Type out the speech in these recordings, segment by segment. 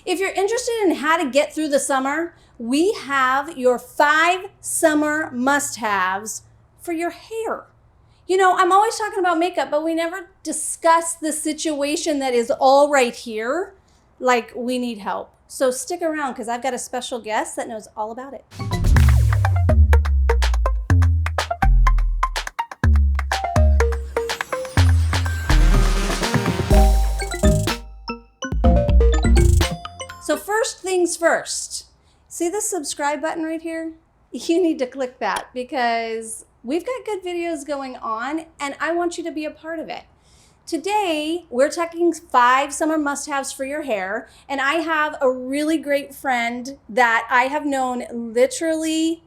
If you're interested in how to get through the summer, we have your 5 summer must-haves for your hair. You know, I'm always talking about makeup, but we never discuss the situation that is all right here, like we need help. So stick around because I've got a special guest that knows all about it. So first things first, see the subscribe button right here? You need to click that because we've got good videos going on and I want you to be a part of it. Today, we're talking 5 summer must-haves for your hair, and I have a really great friend that I have known literally,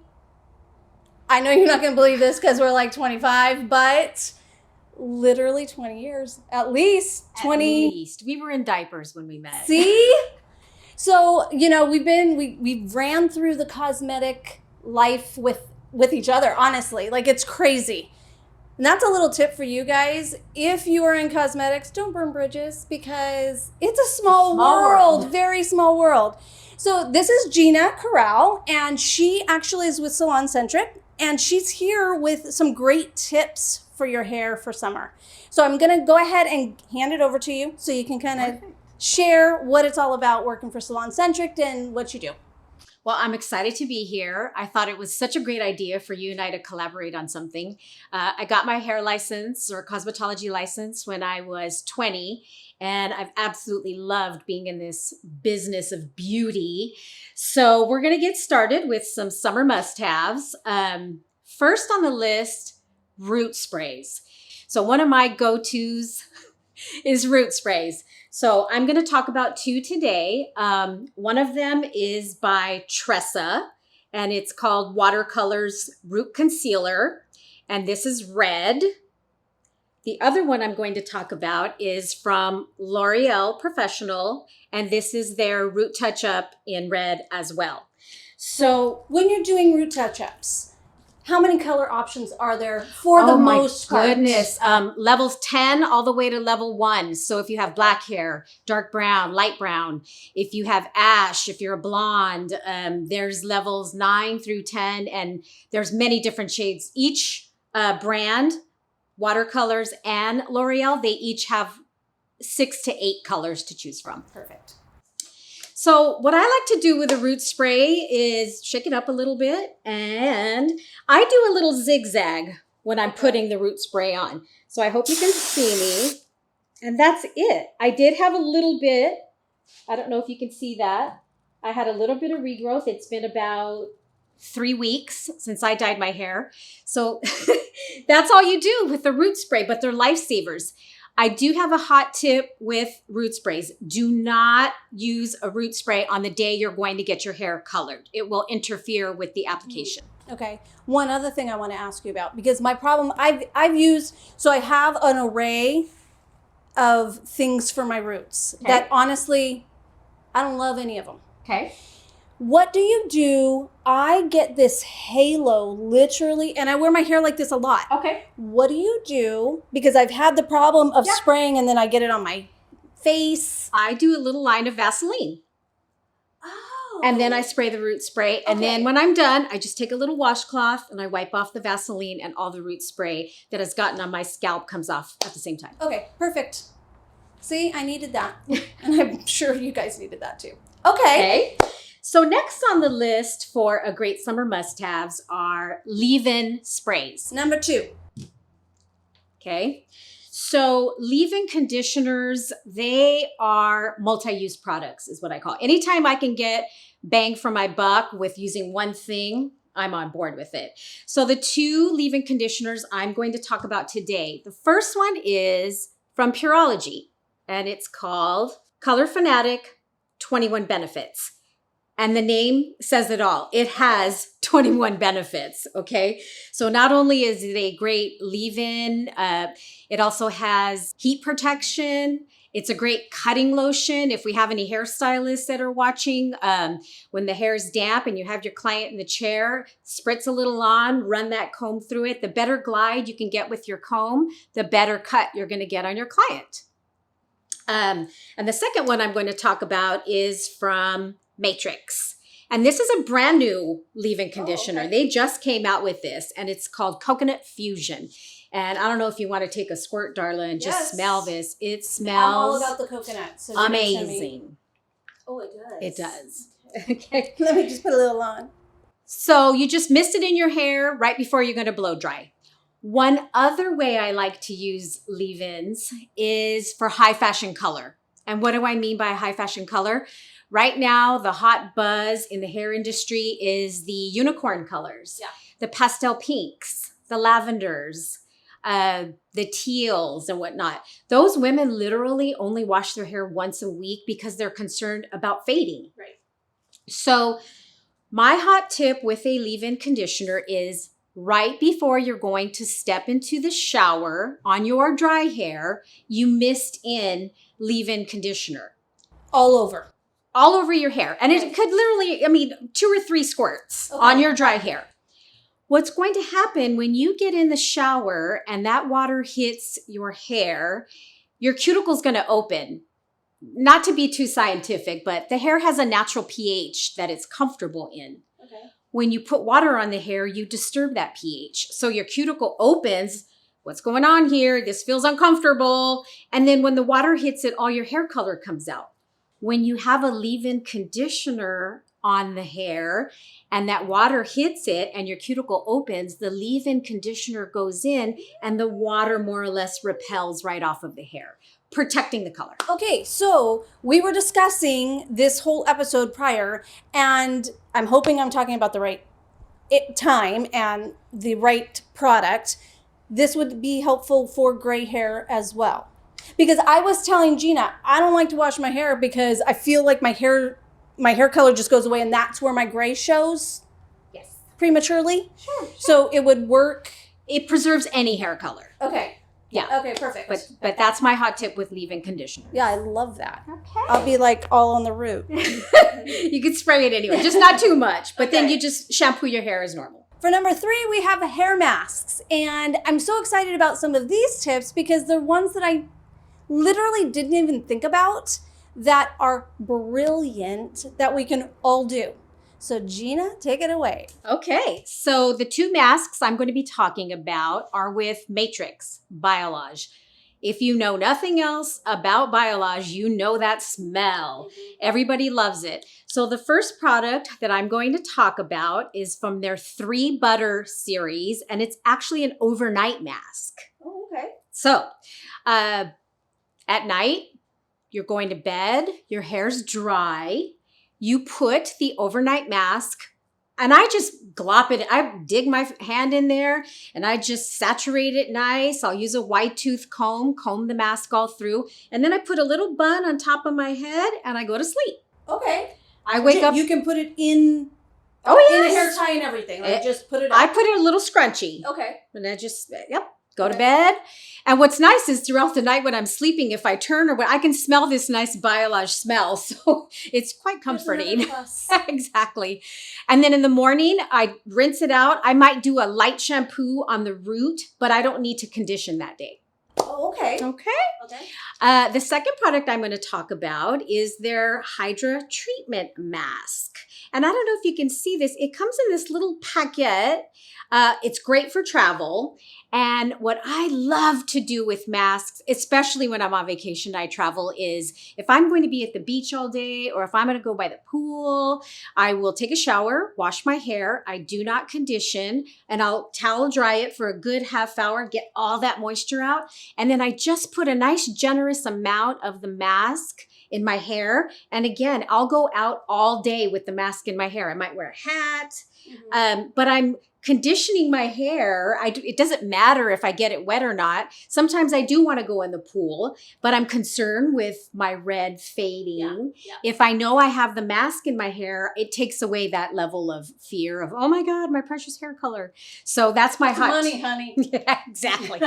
I know you're not gonna believe this because we're like 25, but literally 20 years, at least 20. At least. We were in diapers when we met. See? So, you know, we ran through the cosmetic life with each other, honestly. Like, it's crazy. And that's a little tip for you guys. If you are in cosmetics, don't burn bridges because it's a small world, very small world. So this is Gina Corral, and she actually is with SalonCentric, and she's here with some great tips for your hair for summer. So I'm gonna go ahead and hand it over to you so you can kind of share what it's all about working for SalonCentric and what you do. Well, I'm excited to be here. I thought it was such a great idea for you and I to collaborate on something. I got my hair license or cosmetology license when I was 20, and I've absolutely loved being in this business of beauty. So we're going to get started with some summer must-haves. First on the list, root sprays. So one of my go-tos is root sprays. So I'm going to talk about 2 today. One of them is by Tressa, and it's called Watercolors Root Concealer, and this is red. The other one I'm going to talk about is from L'Oreal Professional, and this is their Root Touch-Up in red as well. So when you're doing root touch-ups, how many color options are there for the most part? Oh my goodness. Levels 10 all the way to level 1. So if you have black hair, dark brown, light brown, if you have ash, if you're a blonde, there's levels 9 through 10, and there's many different shades. Each brand, Watercolors and L'Oreal, they each have 6 to 8 colors to choose from. Perfect. So what I like to do with a root spray is shake it up a little bit, and I do a little zigzag when I'm putting the root spray on. So I hope you can see me. And that's it. I did have a little bit, I don't know if you can see that. I had a little bit of regrowth. It's been about 3 weeks since I dyed my hair. So that's all you do with the root spray, but they're lifesavers. I do have a hot tip with root sprays. Do not use a root spray on the day you're going to get your hair colored. It will interfere with the application. Okay. One other thing I want to ask you about, because my problem, I've used, so I have an array of things for my roots that honestly, I don't love any of them. Okay. What do you do? I get this halo literally, and I wear my hair like this a lot. Okay. What do you do? Because I've had the problem of spraying and then I get it on my face. I do a little line of Vaseline. Oh. And then I spray the root spray. And then when I'm done, I just take a little washcloth and I wipe off the Vaseline, and all the root spray that has gotten on my scalp comes off at the same time. Okay, perfect. See, I needed that. And I'm sure you guys needed that too. Okay. So next on the list for a great summer must-haves are leave-in sprays. Number 2. Okay. So leave-in conditioners, they are multi-use products is what I call it. Anytime I can get bang for my buck with using one thing, I'm on board with it. So the 2 leave-in conditioners I'm going to talk about today. The first one is from Pureology, and it's called Color Fanatic 21 Benefits. And the name says it all. It has 21 benefits, okay? So not only is it a great leave-in, it also has heat protection. It's a great cutting lotion. If we have any hairstylists that are watching, when the hair is damp and you have your client in the chair, spritz a little on, run that comb through it. The better glide you can get with your comb, the better cut you're gonna get on your client. And the second one I'm going to talk about is from Matrix. And this is a brand new leave-in conditioner. okay. They just came out with this, and it's called Coconut Fusion. And I don't know if you want to take a squirt, Darla, and just smell this. It I'm smells all about the coconut. So give it to me. amazing. Oh, it does. It does. Okay. Let me just put a little on. So you just mist it in your hair right before you're going to blow dry. One other way I like to use leave-ins is for high fashion color. And what do I mean by high fashion color? Right now, the hot buzz in the hair industry is the unicorn colors, the pastel pinks, the lavenders, the teals and whatnot. Those women literally only wash their hair once a week because they're concerned about fading. Right. So my hot tip with a leave-in conditioner is right before you're going to step into the shower on your dry hair, you mist in leave-in conditioner. All over. All over your hair. And it could literally, 2 or 3 squirts on your dry hair. What's going to happen when you get in the shower and that water hits your hair, your cuticle's going to open. Not to be too scientific, but the hair has a natural pH that it's comfortable in. Okay. When you put water on the hair, you disturb that pH. So your cuticle opens. What's going on here? This feels uncomfortable. And then when the water hits it, all your hair color comes out. When you have a leave-in conditioner on the hair and that water hits it and your cuticle opens, the leave-in conditioner goes in and the water more or less repels right off of the hair, protecting the color. Okay, so we were discussing this whole episode prior, and I'm hoping I'm talking about the right time and the right product. This would be helpful for gray hair as well. Because I was telling Gina, I don't like to wash my hair because I feel like my hair color just goes away, and that's where my gray shows prematurely. Sure. So it would work. It preserves any hair color. Okay. Yeah. Okay, perfect. But that's my hot tip with leave-in conditioner. Yeah, I love that. Okay. I'll be like all on the root. You could spray it anyway, just not too much. But then you just shampoo your hair as normal. For number 3, we have hair masks. And I'm so excited about some of these tips because they're ones that I literally didn't even think about that are brilliant that we can all do. So Gina, take it away. Okay, so the 2 masks I'm going to be talking about are with Matrix Biolage. If you know nothing else about Biolage, you know that smell. Everybody loves it. So the first product that I'm going to talk about is from their 3 Butter series, and it's actually an overnight mask. Oh, okay. So at night, you're going to bed, your hair's dry, you put the overnight mask, and I just glop it. I dig my hand in there and I just saturate it nice. I'll use a wide tooth comb the mask all through. And then I put a little bun on top of my head and I go to sleep. Okay. I wake up. You can put it in. Oh, in yes. a hair tie and everything. Like just put it up. I put it a little scrunchy. Okay. And I just, go to bed. And what's nice is throughout the night when I'm sleeping, if I turn or I can smell this nice Biolage smell. So it's quite comforting. Exactly. And then in the morning, I rinse it out. I might do a light shampoo on the root, but I don't need to condition that day. Oh, okay. Okay. The second product I'm going to talk about is their Hydra Treatment Mask. And I don't know if you can see this. It comes in this little packet. It's great for travel. And what I love to do with masks, especially when I'm on vacation, I travel, is if I'm going to be at the beach all day or if I'm going to go by the pool, I will take a shower, wash my hair. I do not condition, and I'll towel dry it for a good half hour, get all that moisture out. And then I just put a nice generous amount of the mask in my hair. And again, I'll go out all day with the mask in my hair. I might wear a hat, but I'm conditioning my hair. It doesn't matter if I get it wet or not. Sometimes I do want to go in the pool, but I'm concerned with my red fading. Yeah. If I know I have the mask in my hair, it takes away that level of fear of, oh my God, my precious hair color. So that's my honey. Yeah, exactly.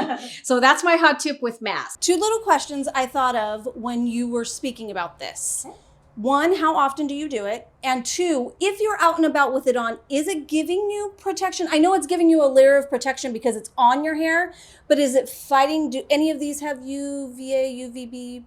So that's my hot tip with masks. 2 little questions I thought of when you were speaking about this. 1, how often do you do it? And 2, if you're out and about with it on, is it giving you protection? I know it's giving you a layer of protection because it's on your hair, but is it fighting? Do any of these have UVA, UVB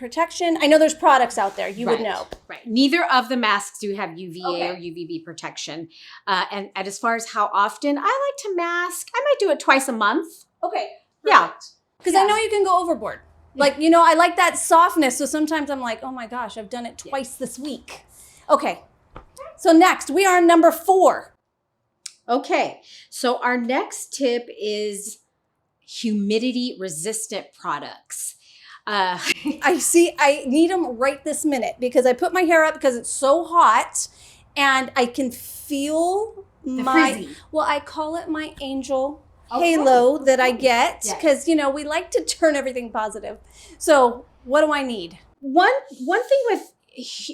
protection? I know there's products out there. You would Right, know. Right. Neither of the masks do have UVA Okay. or UVB protection. And as far as how often, I like to mask. I might do it twice a month. Okay. Yeah. Because I know you can go overboard. Like, you know, I like that softness. So sometimes I'm like, oh my gosh, I've done it twice this week. Okay. So next, we are on number 4. Okay. So our next tip is humidity resistant products. I need them right this minute because I put my hair up because it's so hot and I can feel frizzy. well, I call it my angel Okay. halo that I get Yes. because, you know, we like to turn everything positive. So what do I need? One thing with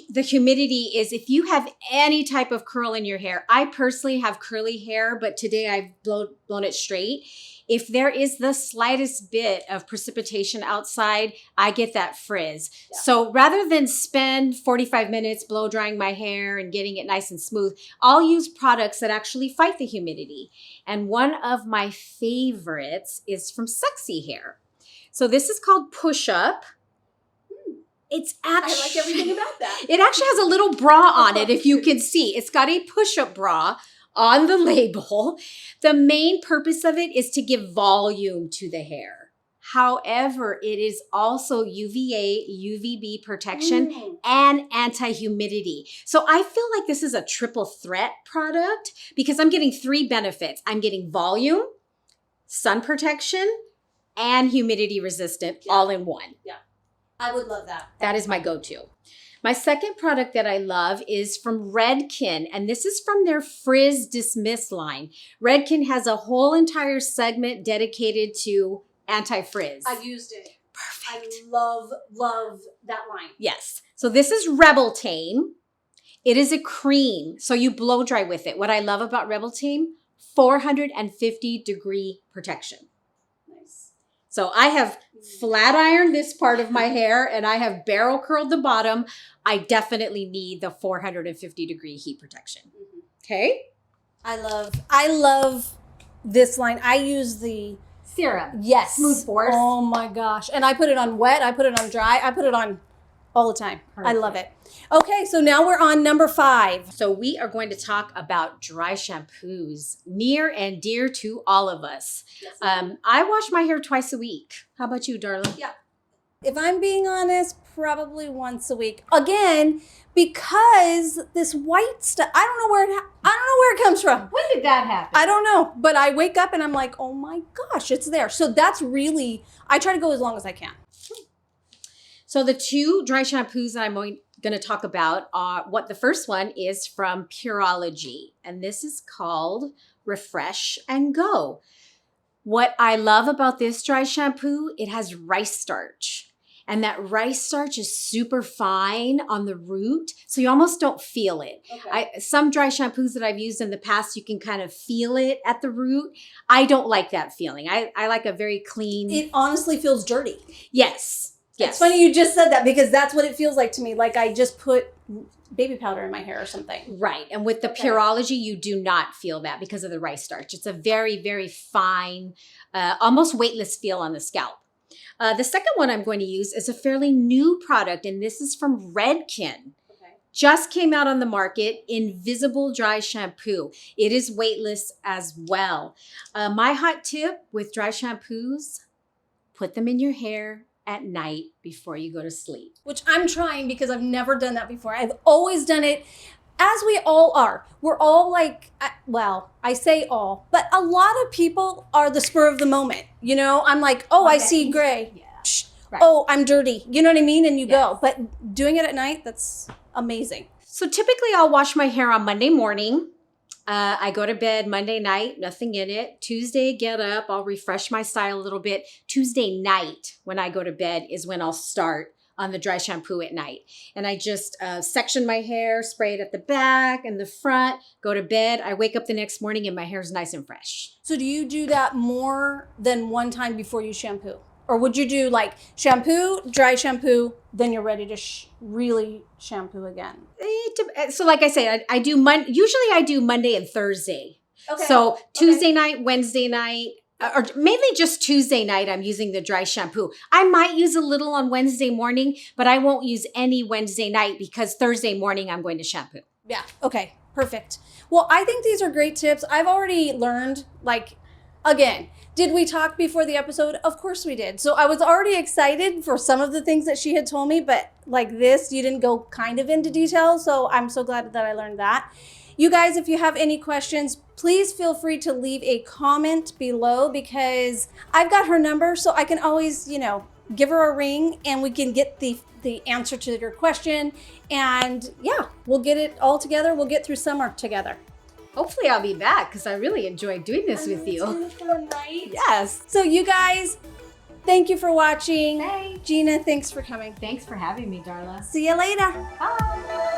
the humidity is if you have any type of curl in your hair. I personally have curly hair, but today I've blown it straight. If there is the slightest bit of precipitation outside, I get that frizz. Yeah. So rather than spend 45 minutes blow drying my hair and getting it nice and smooth, I'll use products that actually fight the humidity. And one of my favorites is from Sexy Hair. So this is called Push Up. It's actually, I like everything about that. It actually has a little bra on it, if you can see. It's got a push-up bra on the label. The main purpose of it is to give volume to the hair. However, it is also UVA, UVB protection and anti-humidity. So I feel like this is a triple threat product because I'm getting 3 benefits. I'm getting volume, sun protection, and humidity resistant all in one. Yeah. I would love that. That is my go-to. My second product that I love is from Redken, and this is from their Frizz Dismiss line. Redken has a whole entire segment dedicated to anti-frizz. I used it. Perfect. I love that line. Yes. So this is Rebel Tame. It is a cream, so you blow dry with it. What I love about Rebel Tame, 450 degree protection. Nice. So I have flat ironed this part of my hair and I have barrel curled the bottom. I definitely need the 450 degree heat protection. Okay. I love this line. I use the Serum. yes. Smooth Force. Oh my gosh. And I put it on wet. I put it on dry. I put it on all the time. I love it. Okay. So now we're on number 5. So we are going to talk about dry shampoos, near and dear to all of us. Yes. I wash my hair twice a week. How about you, Darla? Yeah. If I'm being honest, probably once a week. Again, because this white stuff, I don't know where it comes from. When did that happen? I don't know, but I wake up and I'm like, oh my gosh, it's there. So that's really, I try to go as long as I can. So the 2 dry shampoos that I'm going to talk about are the first one is from Pureology, and this is called Refresh and Go. What I love about this dry shampoo, it has rice starch. And that rice starch is super fine on the root, so you almost don't feel it. Okay. Some dry shampoos that I've used in the past, you can kind of feel it at the root. I don't like that feeling. I like a very clean. It honestly feels dirty. Yes. Yes. It's funny you just said that because that's what it feels like to me. Like I just put baby powder in my hair or something. Right. And with the Pureology, you do not feel that because of the rice starch. It's a very, very fine, almost weightless feel on the scalp. The second one I'm going to use is a fairly new product, and this is from Redken. Just came out on the market, Invisible Dry Shampoo. It is weightless as well. My hot tip with dry shampoos, put them in your hair at night before you go to sleep. Which I'm trying because I've never done that before. I've always done it as we all are. We're all like, well, I say all, but a lot of people are the spur of the moment. You know, I'm like, oh, I see gray. Yeah. Right. Oh, I'm dirty. You know what I mean? And you go. But doing it at night, that's amazing. So typically I'll wash my hair on Monday morning. I go to bed Monday night, nothing in it. Tuesday, get up, I'll refresh my style a little bit. Tuesday night, when I go to bed, is when I'll start on the dry shampoo at night. And I just section my hair, spray it at the back and the front, go to bed. I wake up the next morning and my hair's nice and fresh. So do you do that more than one time before you shampoo? Or would you do like shampoo, dry shampoo, then you're ready to really shampoo again? So like I said, usually I do Monday and Thursday. Okay. So Tuesday night, Wednesday night, or mainly just Tuesday night, I'm using the dry shampoo. I might use a little on Wednesday morning, but I won't use any Wednesday night because Thursday morning I'm going to shampoo. Yeah. Okay. Perfect. Well, I think these are great tips. I've already learned, like, again, did we talk before the episode? Of course we did. So I was already excited for some of the things that she had told me, but like this, you didn't go kind of into detail. So I'm so glad that I learned that. You guys, if you have any questions, please feel free to leave a comment below because I've got her number, so I can always, you know, give her a ring and we can get the answer to your question. And yeah, we'll get it all together. We'll get through summer together. Hopefully I'll be back because I really enjoyed doing this with you. It's been fun, right? Yes. So you guys, thank you for watching. Hey. Gina, thanks for coming. Thanks for having me, Darla. See you later. Bye.